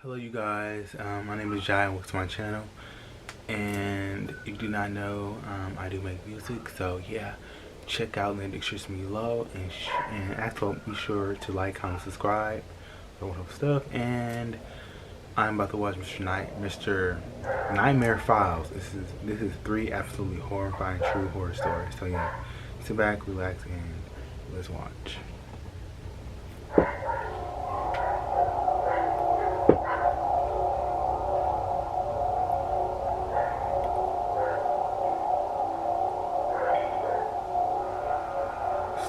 Hello you guys, my name is Jai and welcome to my channel. And if you do not know, I do make music, so yeah, check out the description below and be sure to like, comment, subscribe, all that stuff. And I'm about to watch Mr. Nightmare Files. This is three absolutely horrifying true horror stories. So yeah, sit back, relax, and let's watch.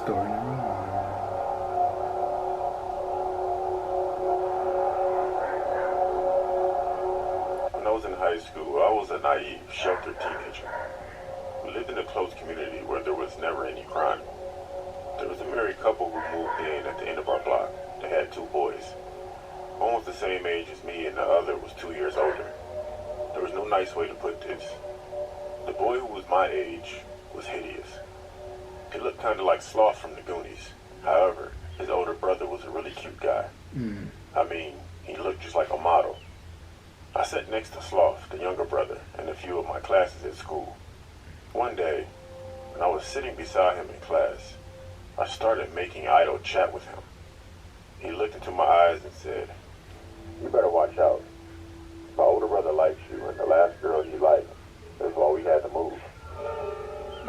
Story number one. When I was in high school, I was a naive, sheltered teenager. We lived in a close community where there was never any crime. There was a married couple who moved in at the end of our block. They had two boys. One was the same age as me and the other was 2 years older. There was no nice way to put this. The boy who was my age was hideous. He looked kind of like Sloth from the Goonies. However, his older brother was a really cute guy. I mean, he looked just like a model. I sat next to Sloth, the younger brother, in a few of my classes at school. One day, when I was sitting beside him in class, I started making idle chat with him. He looked into my eyes and said, "You better watch out. My older brother likes you, and the last girl you liked is why we had to move."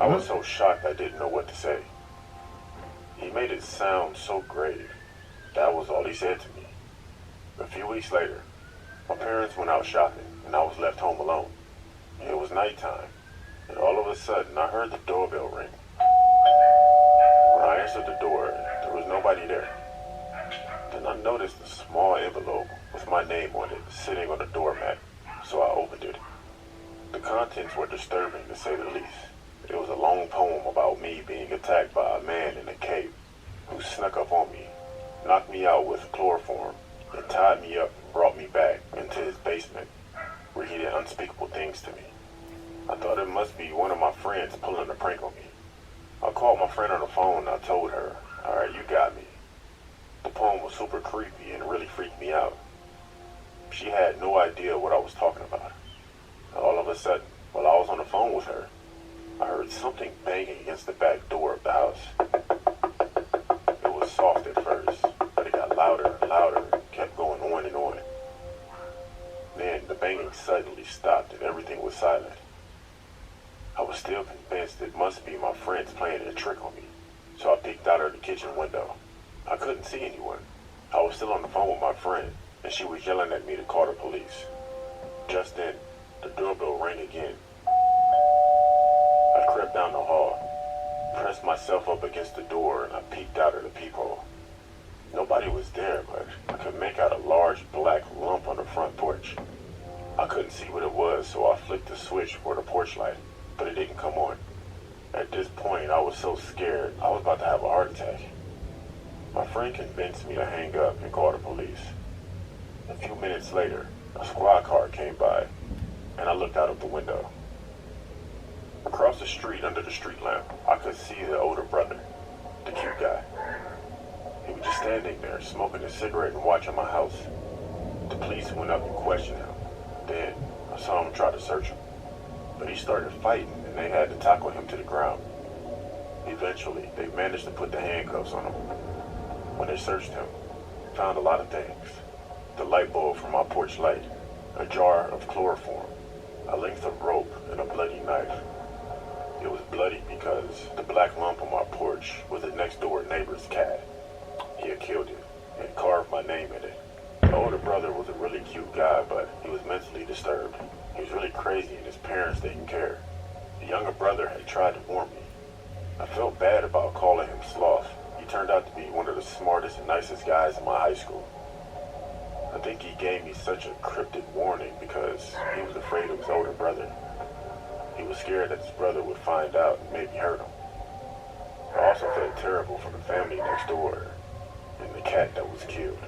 I was so shocked I didn't know what to say. He made it sound so grave. That was all he said to me. A few weeks later, my parents went out shopping, and I was left home alone. It was nighttime, and all of a sudden I heard the doorbell ring. When I answered the door, there was nobody there. Then I noticed a small envelope with my name on it sitting on the doormat, so I opened it. The contents were disturbing, to say the least. It was a long poem about me being attacked by a man in a cape who snuck up on me, knocked me out with chloroform, and tied me up and brought me back into his basement, where he did unspeakable things to me. I thought it must be one of my friends pulling a prank on me. I called my friend on the phone and I told her, "Alright, you got me." The poem was super creepy and really freaked me out. She had no idea what I was talking about. All of a sudden, while I was on the phone with her, I heard something banging against the back door of the house. It was soft at first, but it got louder and louder and kept going on and on. Then the banging suddenly stopped and everything was silent. I was still convinced it must be my friends playing a trick on me, so I peeked out of the kitchen window. I couldn't see anyone. I was still on the phone with my friend, and she was yelling at me to call the police. Just then, the doorbell rang again. I crept down the hall, pressed myself up against the door, and I peeked out of the peephole. Nobody was there, but I could make out a large black lump on the front porch. I couldn't see what it was, so I flicked the switch for the porch light, but it didn't come on. At this point, I was so scared, I was about to have a heart attack. My friend convinced me to hang up and call the police. A few minutes later, a squad car came by, and I looked out of the window. Across the street under the street lamp, I could see the older brother, the cute guy. He was just standing there, smoking a cigarette and watching my house. The police went up and questioned him. Then, I saw him try to search him. But he started fighting, and they had to tackle him to the ground. Eventually, they managed to put the handcuffs on him. When they searched him, they found a lot of things. The light bulb from my porch light, a jar of chloroform, a length of rope, and a bloody knife. It was bloody because the black lump on my porch was the next door neighbor's cat. He had killed it and carved my name in it. My older brother was a really cute guy, but he was mentally disturbed. He was really crazy and his parents didn't care. The younger brother had tried to warn me. I felt bad about calling him Sloth. He turned out to be one of the smartest and nicest guys in my high school. I think he gave me such a cryptic warning because he was afraid of his older brother. He was scared that his brother would find out and maybe hurt him. I also felt terrible for the family next door and the cat that was killed.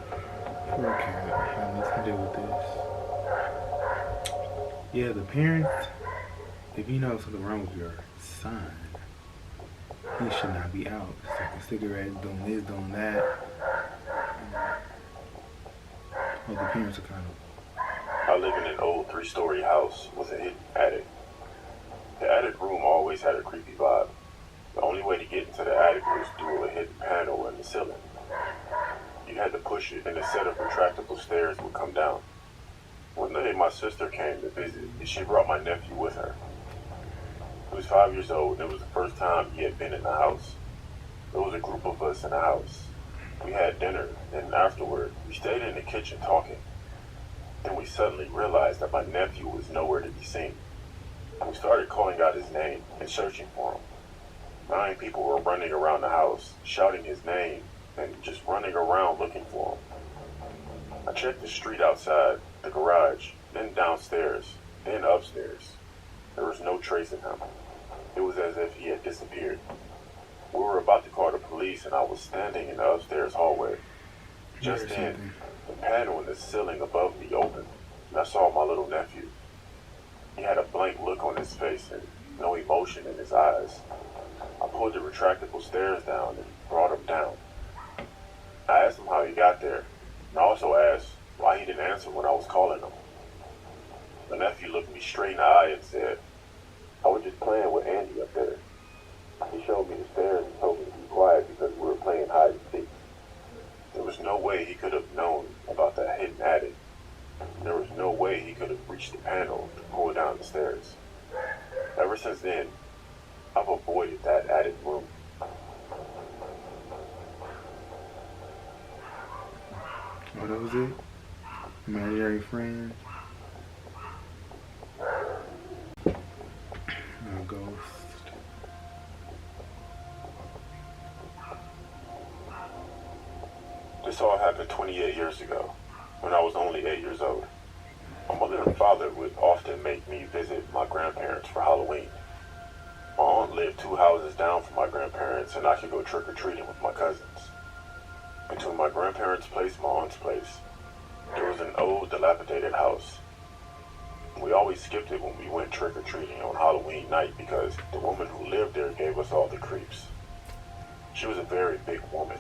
Poor cat had nothing to do with this. Yeah, the parents, if you know something wrong with your son, he should not be out smoking cigarettes, doing this, doing that. Well, the parents are kind I live in an old three-story house with a hidden attic. The attic room always had a creepy vibe. The only way to get into the attic was through a hidden panel in the ceiling. You had to push it, and a set of retractable stairs would come down. One day, my sister came to visit, and she brought my nephew with her. He was 5 years old, and it was the first time he had been in the house. There was a group of us in the house. We had dinner, and afterward, we stayed in the kitchen talking. Then we suddenly realized that my nephew was nowhere to be seen. We started calling out his name and searching for him. 9 people were running around the house, shouting his name, and just running around looking for him. I checked the street outside, the garage, then downstairs, then upstairs. There was no trace of him. It was as if he had disappeared. We were about to call the police, and I was standing in the upstairs hallway. Just then, the panel in the ceiling above me opened, and I saw my little nephew. He had a blank look on his face and no emotion in his eyes. I pulled the retractable stairs down and brought him down. I asked him how he got there, and I also asked why he didn't answer when I was calling him. The nephew looked me straight in the eye and said, "I was just playing with Andy up there." He showed me the stairs and told me to be quiet because we were playing hide and seek. There was no way he could have known about that hidden attic. There was no way he could have reached the panel to pull down the stairs. Ever since then, I've avoided that attic room. Oh, that was it? Imaginary friend? A ghost. This all happened 28 years ago, when I was only 8 years old. My mother and father would often make me visit my grandparents for Halloween. My aunt lived 2 houses down from my grandparents, and I could go trick-or-treating with my cousins. Between my grandparents' place and my aunt's place, there was an old, dilapidated house. We always skipped it when we went trick-or-treating on Halloween night because the woman who lived there gave us all the creeps. She was a very big woman,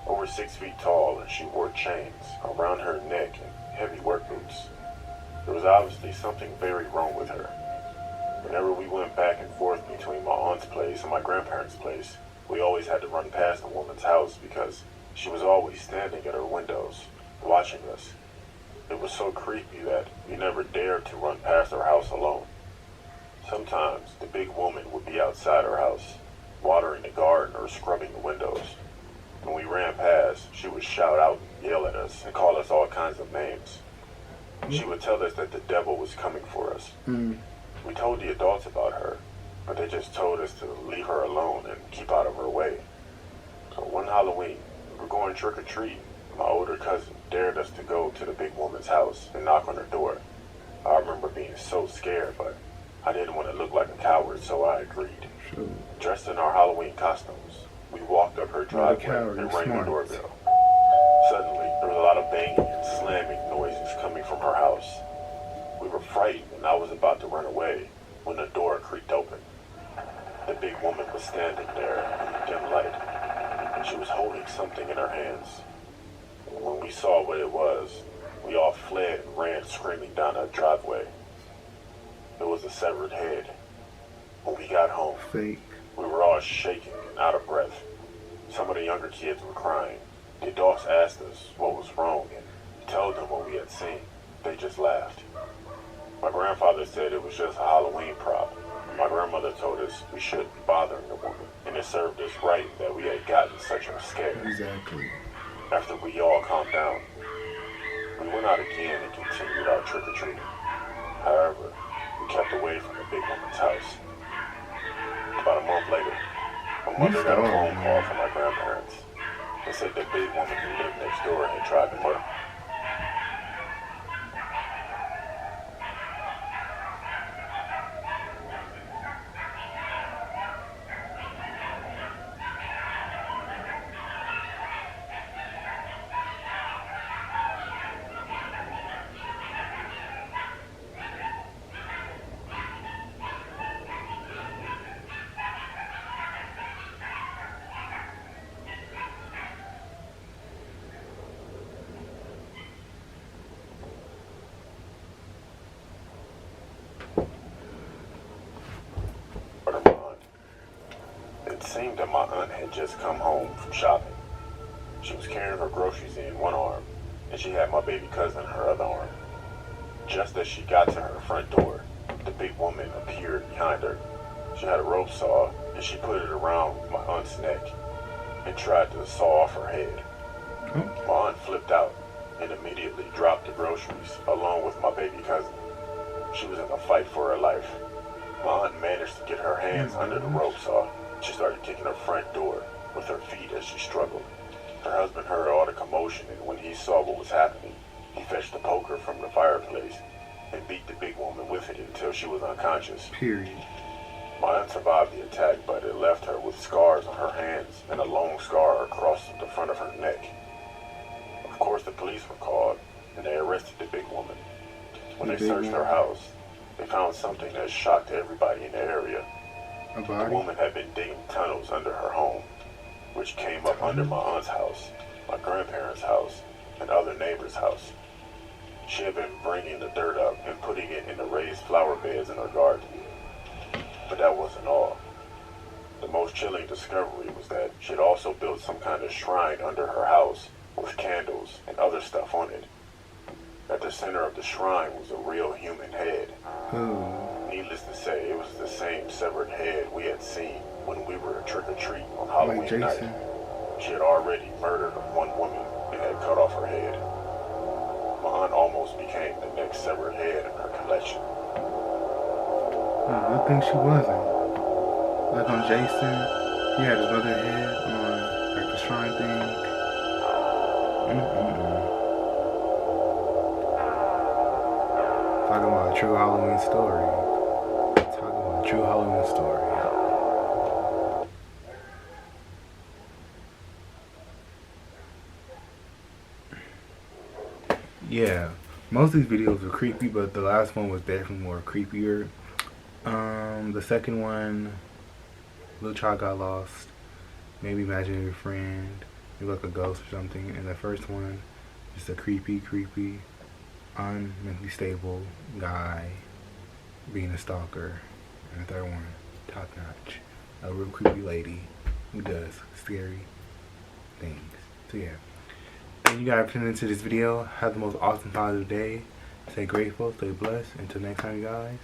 over 6 feet tall, and she wore chains around her neck and heavy work boots. There was obviously something very wrong with her. Whenever we went back and forth between my aunt's place and my grandparents' place, we always had to run past the woman's house because she was always standing at her windows, watching us. It was so creepy that we never dared to run past her house alone. Sometimes the big woman would be outside her house, watering the garden or scrubbing the windows. When we ran past, she would shout out and yell at us and call us all kinds of names. She would tell us that the devil was coming for us. We told the adults about her, but they just told us to leave her alone and keep out of her way. So one Halloween, we were going trick-or-treating. My older cousin dared us to go to the big woman's house and knock on her door. I remember being so scared, but I didn't want to look like a coward, so I agreed. Sure. Dressed in our Halloween costumes, we walked up her driveway and rang the doorbell. Suddenly, there was a lot of banging and slamming noises coming from her house. We were frightened, and I was about to run away when the door creaked open. The big woman was standing there in the dim light, and she was holding something in her hands. When we saw what it was, we all fled and ran screaming down a driveway. It was a severed head. When we got home, Fake. we were all shaking and out of breath. Some of the younger kids were crying. The adults asked us what was wrong, and we told them what we had seen. They just laughed. My grandfather said it was just a Halloween prop. My grandmother told us we shouldn't be bothering the woman, and it served us right that we had gotten such a scare. Exactly. After we all calmed down, we went out again and continued our trick-or-treating. However, we kept away from the big woman's house. About a month later, my mother got a phone call from my grandparents. They said the big woman who lived next door had tried to murder. seemed that my aunt had just come home from shopping. She was carrying her groceries in one arm, and she had my baby cousin in her other arm. Just as she got to her front door, the big woman appeared behind her. She had a rope saw, and she put it around my aunt's neck and tried to saw off her head. My aunt flipped out and immediately dropped the groceries along with my baby cousin. She was in a fight for her life. My aunt managed to get her hands under the rope saw. She started kicking her front door with her feet as she struggled. Her husband heard all the commotion, and when he saw what was happening, he fetched a poker from the fireplace and beat the big woman with it until she was unconscious. Period. My aunt survived the attack, but it left her with scars on her hands and a long scar across the front of her neck. Of course, the police were called, and they arrested the big woman. When they searched her house, they found something that shocked everybody in the area. A body? The woman had been digging tunnels under her home, which came up under my aunt's house, my grandparents' house, and other neighbors' house. She had been bringing the dirt up and putting it in the raised flower beds in her garden. But that wasn't all. The most chilling discovery was that she had also built some kind of shrine under her house with candles and other stuff on it. At the center of the shrine was a real human head. Needless to say, it was the same severed head we had seen when we were trick-or-treating on Halloween night. She had already murdered one woman and had cut off her head. My aunt almost became the next severed head in her collection. Good thing she wasn't. Like on Jason, he had his other head on like the shrine thing. Talking about a true Halloween story. Talking about a true Halloween story. Yeah, most of these videos were creepy, but the last one was definitely more creepier. The second one, little child got lost, maybe imaginary friend, maybe like a ghost or something. And the first one, just a creepy, unmentally stable guy being a stalker. And the third one, top notch, a real creepy lady who does scary things. So yeah. And you guys tuned into this video. Have the most awesome positive day. Stay grateful, stay blessed. Until next time, you guys.